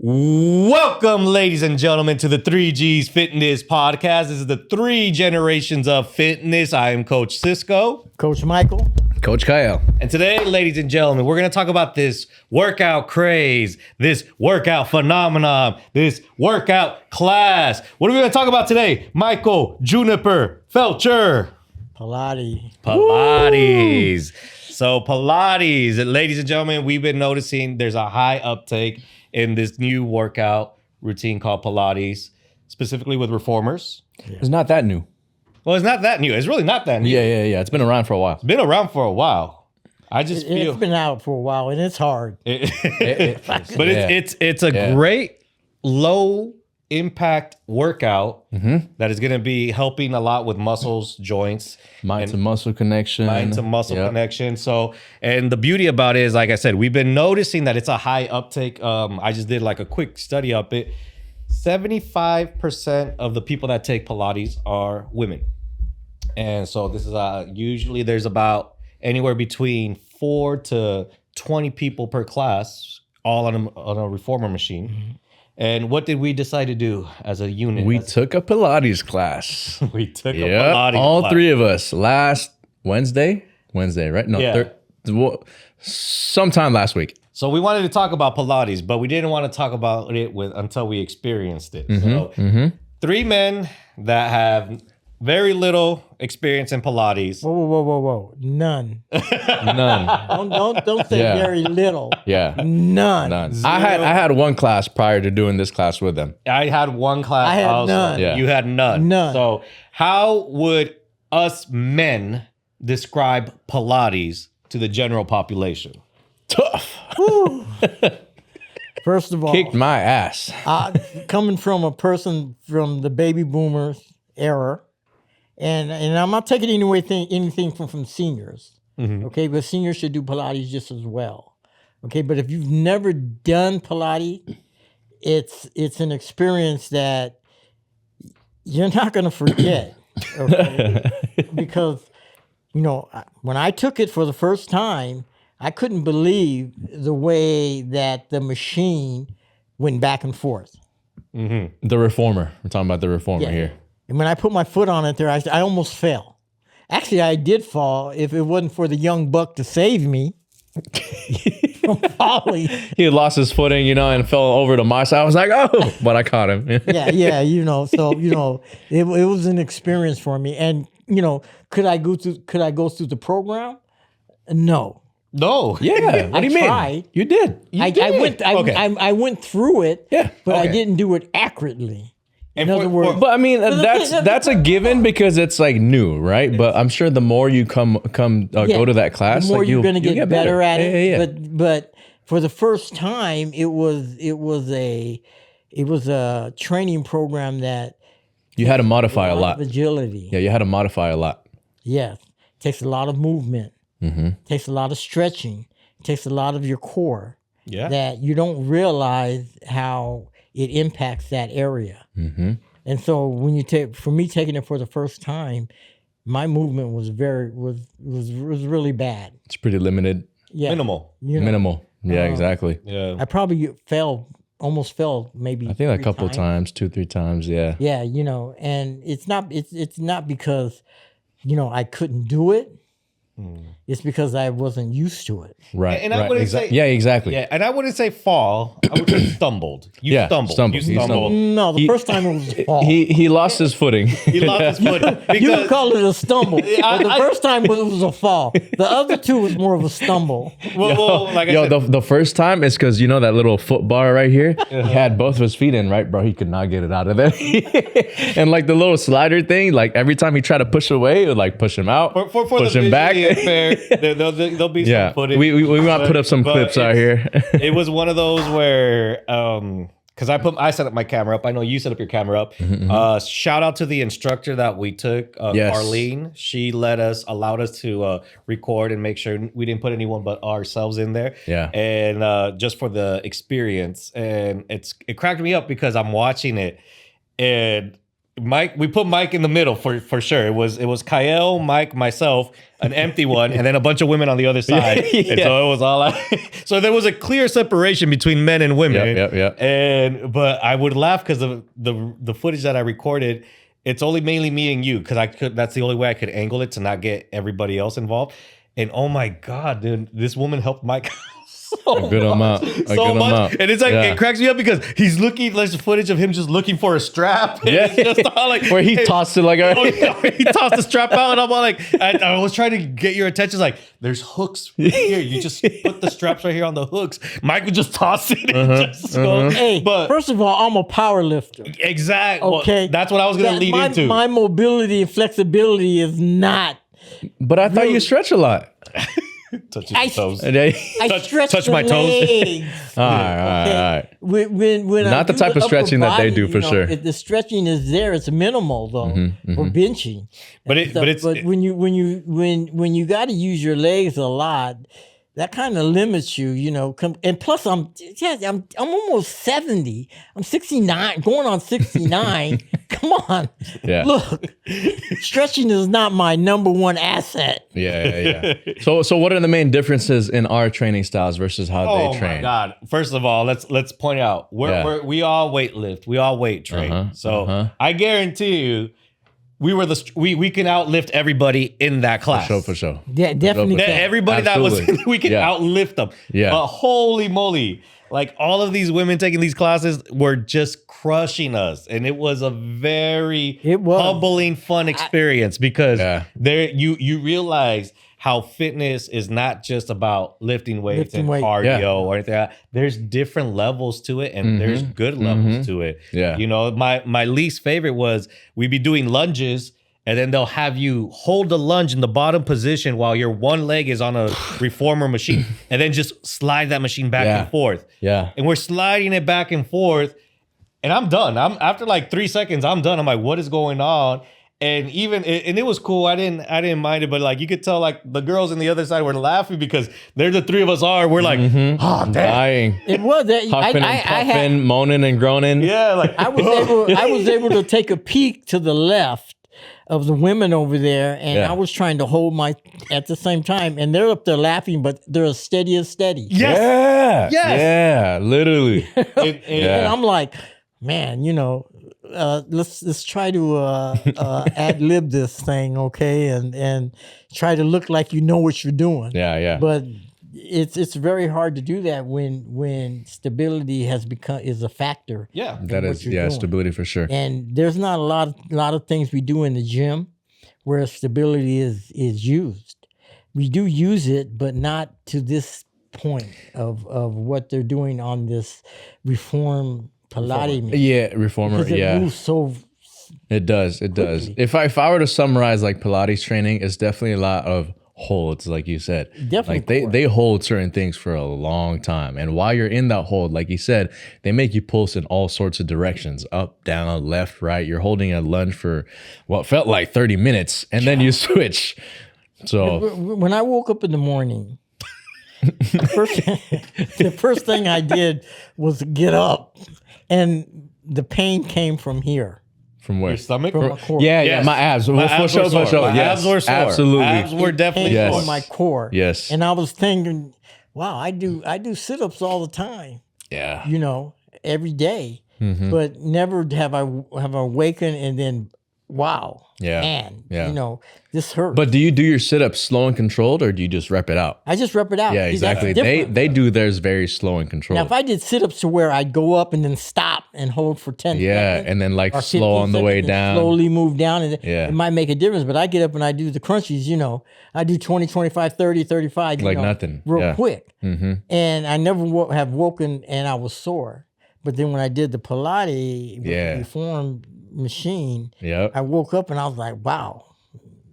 Welcome, ladies and gentlemen, to the 3Gs Fitness Podcast. This is the 3 generations of fitness. I am Coach Cisco. Coach Michael. Coach Kyle. And today, ladies and gentlemen, we're going to talk about this workout craze, this workout phenomenon, this workout class. What are we going to talk about today? Michael Juniper Felcher. Pilates. So Pilates, ladies and gentlemen, we've been noticing there's a high uptake in this new workout routine called Pilates, specifically with reformers. Yeah. It's not that new. Well, it's not that new. It's really not that new. Yeah. It's been around for a while. It's been around for a while. It's been out for a while, and it's hard. It's a great low impact workout that is going to be helping a lot with muscles, joints, mind to muscle connection. Connection. So, and the beauty about it is, like I said, we've been noticing that it's a high uptake. I just did like a quick study of it. 75% of the people that take Pilates are women. And so this is usually there's about anywhere between 4 to 20 people per class, all on a reformer machine. Mm-hmm. And what did we decide to do as a unit? We took a Pilates class. We took a Pilates all class. 3 of us last Wednesday, right? No, sometime last week. So we wanted to talk about Pilates, but we didn't want to talk about it until we experienced it. So 3 men that have very little experience in Pilates. Whoa. None. Don't say very little. Yeah. None. I had one class prior to doing this class with them. I had one class. I had also. none. Yeah. You had none. None. So how would us men describe Pilates to the general population? Tough. First of all, kicked my ass. coming from a person from the baby boomers era, and I'm not taking anything from seniors, okay? But seniors should do Pilates just as well, okay? But if you've never done Pilates, it's an experience that you're not going to forget, okay? Because, when I took it for the first time, I couldn't believe the way that the machine went back and forth. Mm-hmm. The reformer. We're talking about the reformer here. And when I put my foot on it there, I almost fell. Actually, I did fall if it wasn't for the young buck to save me from falling. He had lost his footing, and fell over to my side. I was like, oh, but I caught him. So, it was an experience for me. And, could I go through the program? No. No. Yeah. What do you mean? Tried. You did. I went through it, but I didn't do it accurately. In other words, but I mean that's a given because it's like new, right? But I'm sure the more you go to that class, the more you're going to get better at it. Yeah. But for the first time, it was a training program that you had to modify a lot. Agility. Yeah, you had to modify a lot. Yes, it takes a lot of movement. It takes a lot of stretching. It takes a lot of your core. Yeah. That you don't realize how it impacts that area. And so when for me taking it for the first time, my movement was really bad. It's pretty limited. Yeah. Minimal. Minimal. Yeah, exactly. Yeah. I probably almost fell maybe. I think a couple times, 2-3 times. Yeah. Yeah, and it's not because, I couldn't do it. It's because I wasn't used to it. Right. And I wouldn't say, yeah, exactly. Yeah, and I wouldn't say fall. I would say stumbled. You stumbled. You stumbled. No, the first time it was a fall. He lost his footing. He lost his footing. You can call it a stumble. But the first time it was a fall. The other 2 was more of a stumble. The first time is because that little foot bar right here. He had both of his feet in, right, bro? He could not get it out of there. And like the little slider thing, like every time he tried to push away, it would like push him out, push him back. Fair, there'll be some footage. We might put up some clips out here. It was one of those where because I set up my camera up. I know you set up your camera up. Shout out to the instructor that we took, Arlene. She allowed us to record and make sure we didn't put anyone but ourselves in there. Yeah. And just for the experience, and it cracked me up because I'm watching it, and Mike, we put Mike in the middle for sure. It was Kyle, Mike, myself, an empty one, and then a bunch of women on the other side. Yeah. And so it was all so there was a clear separation between men and women. Yep. But I would laugh because of the footage that I recorded. It's only mainly me and you because that's the only way I could angle it to not get everybody else involved. And oh my God, dude, this woman helped Mike so good amount. And it's like it cracks me up because he's looking. There's footage of him just looking for a strap. Yeah, it's just all like where he tossed it like he tossed the strap out, and I'm all like, I was trying to get your attention. Like, there's hooks here. You just put the straps right here on the hooks. Mike would just toss it and just go. Hey, but first of all, I'm a power lifter. Exactly. Okay, well, that's what I was going to lead into. My mobility and flexibility is not. But I thought you stretch a lot. Touch your toes. I stretch touch the my toes. legs. All right. When Not I the do type of upper stretching that they do, for sure. The stretching is there. It's minimal though for benching. But when you got to use your legs a lot, that kind of limits you, you know. And plus, I'm almost 70. I'm 69, going on 69. Come on, look, stretching is not my number one asset. Yeah. So what are the main differences in our training styles versus how they train? Oh my God! First of all, let's point out we all weight lift, we all weight train. I guarantee you. We can outlift everybody in that class. For sure. Yeah, definitely. Everybody Absolutely. that was, we can outlift them. Yeah. But holy moly, like all of these women taking these classes were just crushing us, and it was a very humbling, fun experience because there you realize how fitness is not just about lifting weights and cardio or anything like that. There's different levels to it, and there's good levels to it. Yeah. You know, my least favorite was we'd be doing lunges, and then they'll have you hold the lunge in the bottom position while your one leg is on a reformer machine, and then just slide that machine back and forth. Yeah. And we're sliding it back and forth, and I'm done. After like 3 seconds, I'm done. I'm like, what is going on? And it was cool. I didn't mind it, but like you could tell, like the girls on the other side were laughing because they're the three of us are. We're like, oh, damn. Dying. It was that Huffing and puffing, moaning and groaning. Yeah, like I was able to take a peek to the left of the women over there, and I was trying to hold my at the same time, and they're up there laughing, but they're as steady as steady. Yes. Yeah, literally. And I'm like, man, you know. Let's try to ad lib this thing, okay, and try to look like you know what you're doing. Yeah. But it's very hard to do that when stability is a factor. Yeah, that is doing. Stability for sure. And there's not a lot of things we do in the gym where stability is used. We do use it, but not to this point of what they're doing on this reform Pilates. Reformer. Because it moves so. It does. Quickly. If I were to summarize like Pilates training, it's definitely a lot of holds, like you said. Definitely. Like they hold certain things for a long time, and while you're in that hold, like you said, they make you pulse in all sorts of directions, up, down, left, right. You're holding a lunge for what felt like 30 minutes, and then you switch. So when I woke up in the morning. The first thing I did was get up, and the pain came from here. From where? Your stomach? From my core. Yeah, my abs. My abs were sore. My abs were sore. Absolutely. Abs were definitely Pain sore. from my core. Yes. And I was thinking, wow, I do sit-ups all the time. Yeah. You know, every day. But never have I awakened and then wow. Yeah. Man, Yeah. you know, this hurts. But do you do your sit-ups slow and controlled, or do you just rep it out? I just rep it out. Yeah, See, that's exactly. different. They do theirs very slow and controlled. Now, if I did sit-ups to where I'd go up and then stop and hold for 10 seconds. And then like or slow 15 on the way seconds and down. slowly move down. And Yeah. it might make a difference. But I get up and I do the crunchies, you know. I do 20, 25, 30, 35. Like nothing. Real quick. Mm-hmm. And I never have woken and I was sore. But then when I did the Pilates with the reform machine, I woke up and I was like, wow.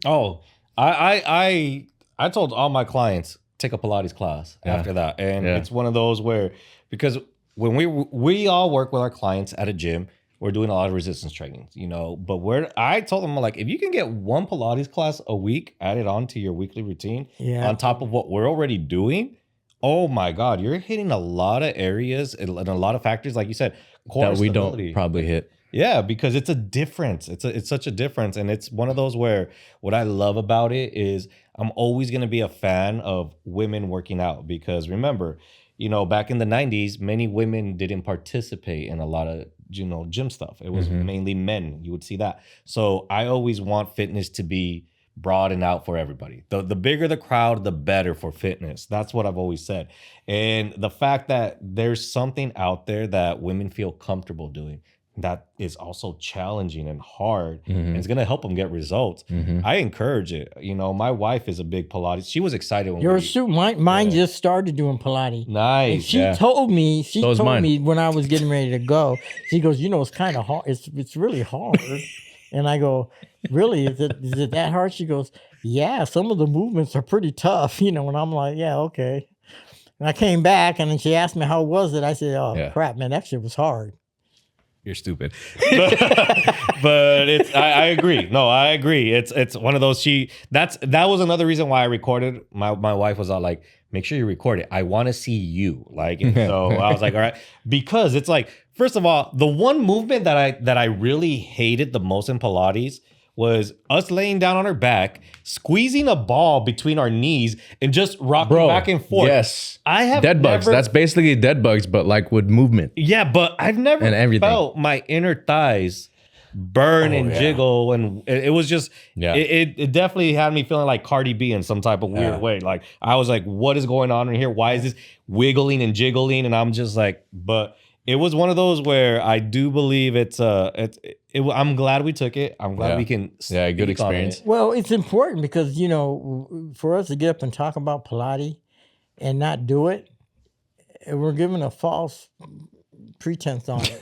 Oh, I told all my clients take a Pilates class after that, and it's one of those where because when we all work with our clients at a gym, we're doing a lot of resistance training, you know. But I told them like if you can get one Pilates class a week added on to your weekly routine, on top of what we're already doing, oh my God, you're hitting a lot of areas and a lot of factors, like you said, core that we stability. don't probably hit. Yeah, because it's a difference. It's such a difference, and it's one of those where what I love about it is I'm always going to be a fan of women working out because remember, back in the 90s, many women didn't participate in a lot of gym stuff. It was mainly men. You would see that. So I always want fitness to be broad and out for everybody. The bigger the crowd, the better for fitness. That's what I've always said. And the fact that there's something out there that women feel comfortable doing that is also challenging and hard and it's going to help them get results. I encourage it. My wife is a big Pilates. She was excited when Yours too. Mine just started doing Pilates. Nice. And she told me, mine. when I was getting ready to go, she goes, it's kind of hard. It's really hard. And I go, really? Is it that hard? She goes, yeah, some of the movements are pretty tough, and I'm like, yeah, okay. And I came back and then she asked me how was it? I said, crap, man, that shit was hard. You're stupid. But I agree. No, I agree. It's one of those that was another reason why I recorded. My wife was all like, make sure you record it. I want to see you. So I was like, all right. Because it's like, first of all, the one movement that I really hated the most in Pilates was us laying down on our back, squeezing a ball between our knees, and just rocking back and forth. Yes. I have dead bugs. That's basically dead bugs, but like with movement. Yeah, but I've never felt my inner thighs burn and jiggle, and it was just it definitely had me feeling like Cardi B in some type of weird way. Like I was like, what is going on in here? Why is this wiggling and jiggling? And I'm just like, but it was one of those where I do believe I'm glad we took it. I'm glad we can good experience. Well, it's important because for us to get up and talk about Pilates and not do it, we're giving a false pretense on it.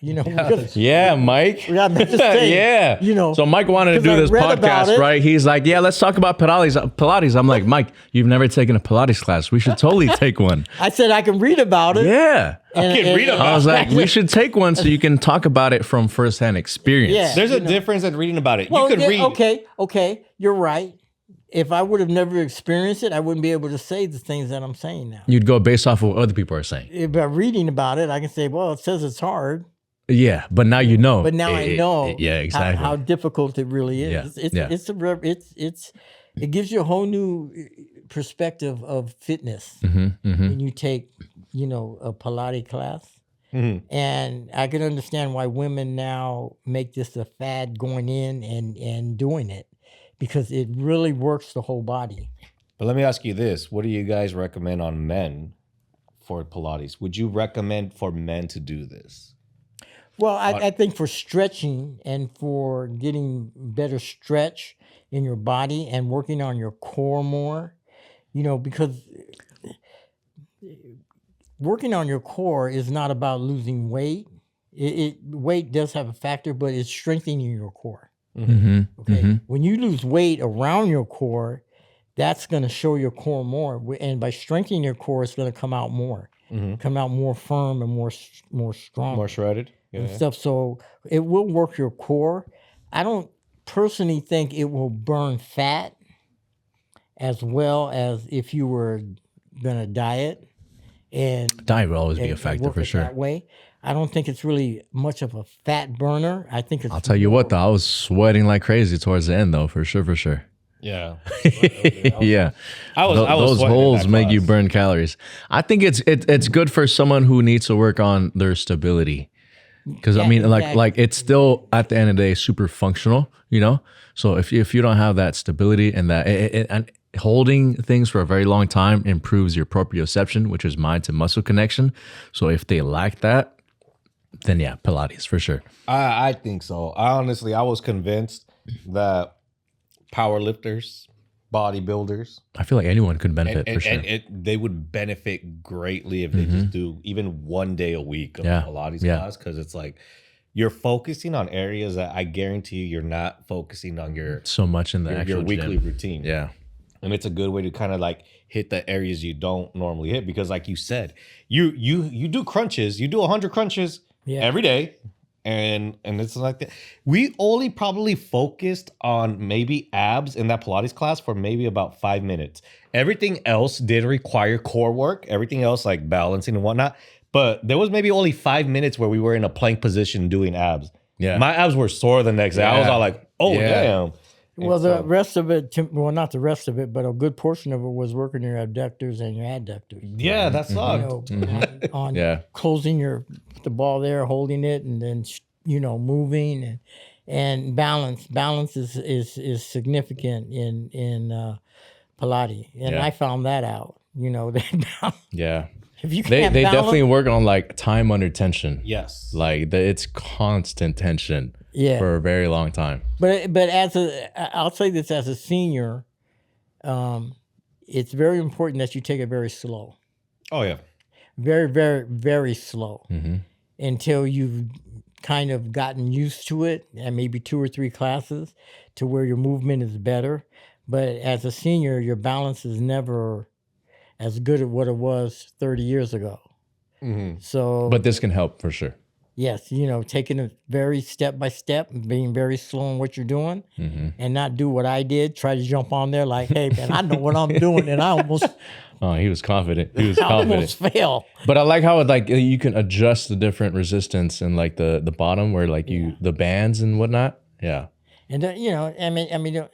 Because Mike. Yeah, I'm just saying, So Mike wanted to do this podcast, right? He's like, yeah, let's talk about Pilates. I'm like, Mike, you've never taken a Pilates class. We should totally take one. I said I can read about it. Yeah. I was like, we should take one so you can talk about it from firsthand experience. Yeah, There's a difference in reading about it. Well, you could read. Okay, you're right. If I would have never experienced it, I wouldn't be able to say the things that I'm saying now. You'd go based off of what other people are saying. By reading about it, I can say, well, it says it's hard. Yeah, but now you know. But now I know exactly. how difficult it really is. It gives you a whole new perspective of fitness when you take, a Pilates class. And I can understand why women now make this a fad going in and doing it because it really works the whole body. But let me ask you this. What do you guys recommend on men for Pilates? Would you recommend for men to do this? Well, I think for stretching and for getting better stretch in your body and working on your core more, because working on your core is not about losing weight. Weight does have a factor, but it's strengthening your core. Okay. When you lose weight around your core, that's going to show your core more. And by strengthening your core, it's going to come out more. Come out more firm and more strong. More shredded. And stuff. So it will work your core. I don't personally think it will burn fat as well as if you were going to diet. And diet will always be a factor for sure. That way. I don't think it's really much of a fat burner. I think it's. I'll tell you what, though, I was sweating like crazy towards the end, though, for sure. Yeah. Yeah. Those holes make you burn calories. I think it's good for someone who needs to work on their stability. Because like it's still at the end of the day super functional, So if you don't have that stability and that and holding things for a very long time improves your proprioception, which is mind to muscle connection. So if they lack that, then Pilates for sure. I think so. I was convinced that powerlifters, bodybuilders, I feel like anyone could benefit for sure. And they would benefit greatly if they just do even 1 day a week of Pilates class, because it's like you're focusing on areas that I guarantee you're not focusing on so much in the actual your weekly routine. Yeah. And it's a good way to kind of like hit the areas you don't normally hit, because like you said, you do crunches, you do 100 crunches every day. And it's like that. We only probably focused on maybe abs in that Pilates class for maybe about 5 minutes. Everything else did require core work. Everything else like balancing and whatnot. But there was maybe only 5 minutes where we were in a plank position doing abs. Yeah. My abs were sore the next day. I was Yeah. all like, oh, Yeah. damn. Well, the rest of it, well, not the rest of it, but a good portion of it was working your abductors and your adductors. Yeah, that You sucked. know, on Yeah. closing the ball there, holding it, and then moving and balance. Balance is significant in Pilates, and Yeah. I found that out. That Yeah. if you They can't they balance, definitely work on like time under tension. Yes. Like it's constant tension Yeah. for a very long time. But I'll say this as a senior, it's very important that you take it very slow, Oh, yeah. very very very slow, Mm-hmm. until you've kind of gotten used to it, and maybe 2 or 3 classes to where your movement is better. But as a senior, your balance is never as good as what it was 30 years ago. Mm-hmm. So, But this can help for sure. yes, taking it very step by step, and being very slow in what you're doing, Mm-hmm. and not do what I did, try to jump on there like, hey, man, I know what I'm doing, and I almost Oh, he was confident. He was confident. fail. But I like how it, like you can adjust the different resistance and like the bottom where like the bands and whatnot. Yeah. And then, I mean,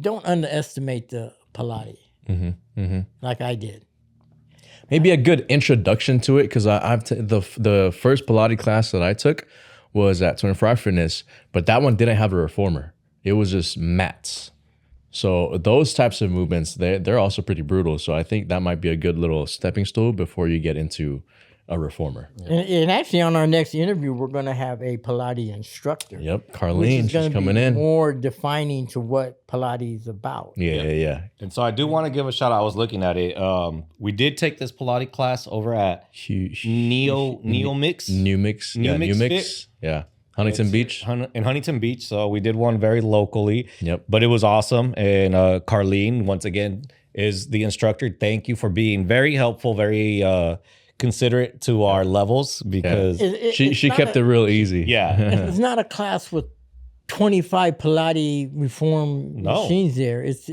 don't underestimate the Pilates Mm-hmm. Mm-hmm. like I did. Maybe a good introduction to it because the first Pilates class that I took was at 24 Fitness, but that one didn't have a reformer. It was just mats. So those types of movements, they're also pretty brutal. So I think that might be a good little stepping stool before you get into a reformer. And actually, on our next interview, we're going to have a Pilates instructor. Yep, Which Carlene, is going she's to coming be in. more defining to what Pilates is about. Yeah. And so I do want to give a shout out. I was looking at it. We did take this Pilates class over at Neo Mix. New Mix. New Yeah, Mix New Mix. Yeah. Huntington Beach. In Huntington Beach. So we did one very locally. Yep. But it was awesome. And Carlene, once again, is the instructor. Thank you for being very helpful, very considerate to our levels because She kept it real easy. yeah. It's not a class with 25 Pilates reform machines there. It's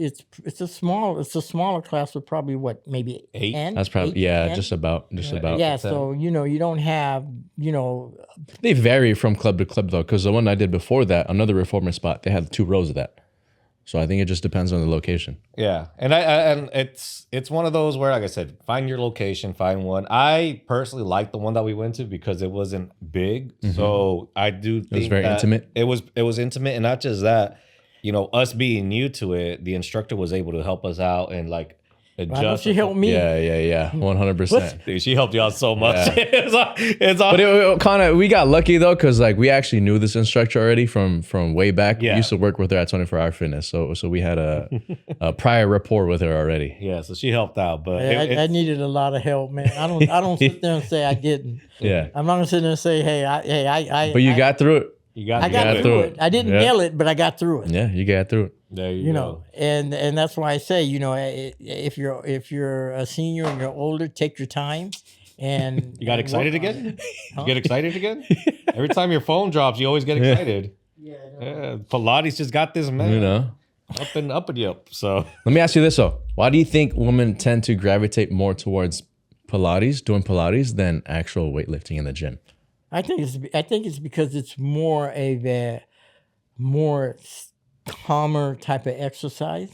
a smaller class with probably maybe 8? 10? That's probably 10? just about. Yeah, so you don't have They vary from club to club though, because the one I did before that, another reformer spot, they had 2 rows of that. So I think it just depends on the location. Yeah, and it's one of those where, like I said, find your location, find one. I personally like the one that we went to because it wasn't big, so I do think was very that intimate. It was intimate, and not just that. Us being new to it, the instructor was able to help us out and like adjust. she helped me. Yeah, 100%. Dude, she helped you out so much. it's all, But it kind of, we got lucky though, because like we actually knew this instructor already from way back. Yeah. We used to work with her at 24 Hour Fitness, so we had a prior rapport with her already. yeah, so she helped out, but I needed a lot of help, man. I don't sit there and say I didn't. Yeah, I'm not gonna sit there and say, hey, I. but you got through it. you got I got through through it. it. I didn't Yeah. nail it, but I got through it. Yeah, you got through it. there you, You go. know, and that's why I say, if you're a senior and you're older, take your time. And You got and excited work on again? it. You get excited again? Every time your phone drops, you always get excited. Yeah. Yeah, Pilates just got this man You know. up and up. So Let me ask you this though: why do you think women tend to gravitate more towards doing Pilates, than actual weightlifting in the gym? I think it's because it's more of a more calmer type of exercise,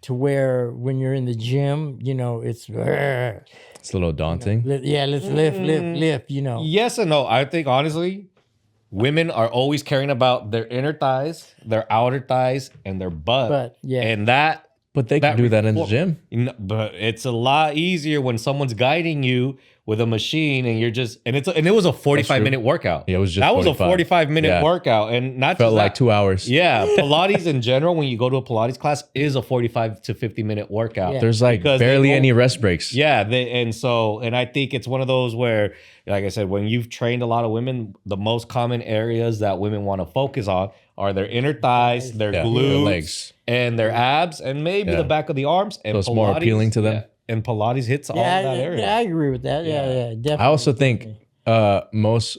to where when you're in the gym, it's It's a little daunting. let's lift. yes and no. I think honestly, women are always caring about their inner thighs, their outer thighs, and their butt. But, yeah. And that But they can do that in the gym. But it's a lot easier when someone's guiding you with a machine and you're just and it was a 45-minute workout. Yeah, it was just that was a 45. 45-minute Yeah. workout, and not Felt just like that. 2 hours. Yeah, Pilates in general, when you go to a Pilates class, is a 45 to 50-minute workout. Yeah. There's like Because barely they any won't- rest breaks. Yeah, and I think it's one of those where, like I said, when you've trained a lot of women, the most common areas that women want to focus on are their inner thighs, their Yeah, glutes, their legs. and their abs, and maybe Yeah. the back of the arms. And So it's more appealing to them. yeah, and Pilates hits all Yeah, that area. I agree with that. Yeah, definitely. I also think most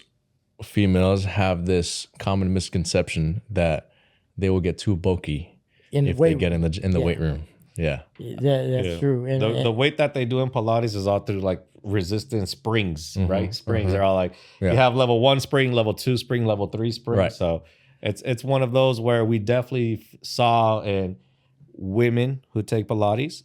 females have this common misconception that they will get too bulky in the if they weight get in the weight room. Yeah. That's true. And, The weight that they do in Pilates is all through like resistance springs, right? Springs are all like you have level 1 spring, level 2 spring, level 3 spring. Right. So it's one of those where we definitely saw in women who take Pilates.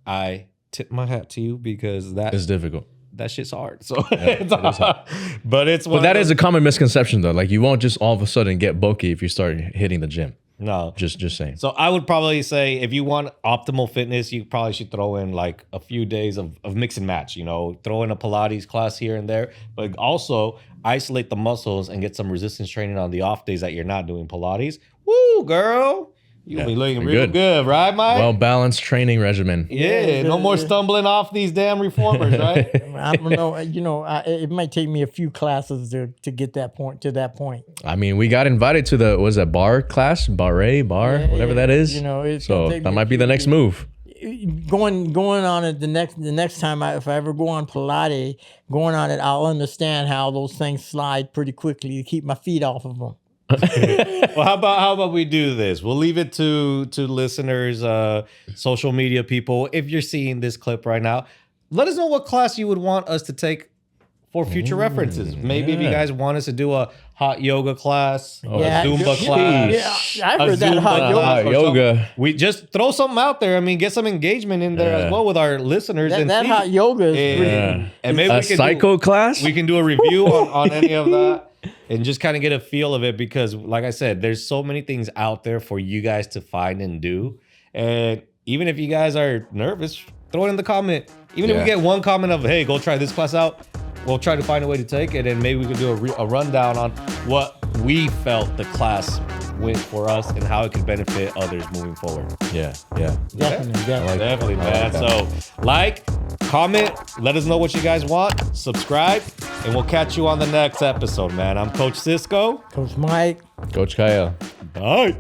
I tip my hat to you because It's difficult. that shit's hard. So it's hard. But it's one But that of is a common misconception though. Like you won't just all of a sudden get bulky if you start hitting the gym. no. Just saying. So I would probably say if you want optimal fitness, you probably should throw in like a few days of mix and match, throw in a Pilates class here and there, but also isolate the muscles and get some resistance training on the off days that you're not doing Pilates. Woo, girl. You'll be looking real good, right, Mike? Well balanced training regimen. Yeah, no more stumbling off these damn reformers, right? I don't know. It might take me a few classes to get that point. I mean, we got invited to the bar class, whatever that is. It's So gonna take that me might be the next move. Going on it the next time if I ever go on Pilates, going on it, I'll understand how those things slide pretty quickly to keep my feet off of them. Well, how about we do this? We'll leave it to listeners, social media people. If you're seeing this clip right now, let us know what class you would want us to take for future references. Maybe if you guys want us to do a hot yoga class, or a Zumba class. Yeah, I heard that hot yoga. We just throw something out there. I mean, get some engagement in there as well with our listeners. That hot yoga is pretty. And maybe A psycho class? we can do a review on any of that. And just kind of get a feel of it because, like I said, there's so many things out there for you guys to find and do. And even if you guys are nervous, throw it in the comment. Even if we get one comment of, hey, go try this class out, we'll try to find a way to take it. And maybe we can do a rundown on what we felt the class went for us and how it could benefit others moving forward. Yeah. Definitely. Man. So comment, let us know what you guys want, subscribe, and we'll catch you on the next episode, man. I'm Coach Cisco. Coach Mike. Coach Kyle. Bye.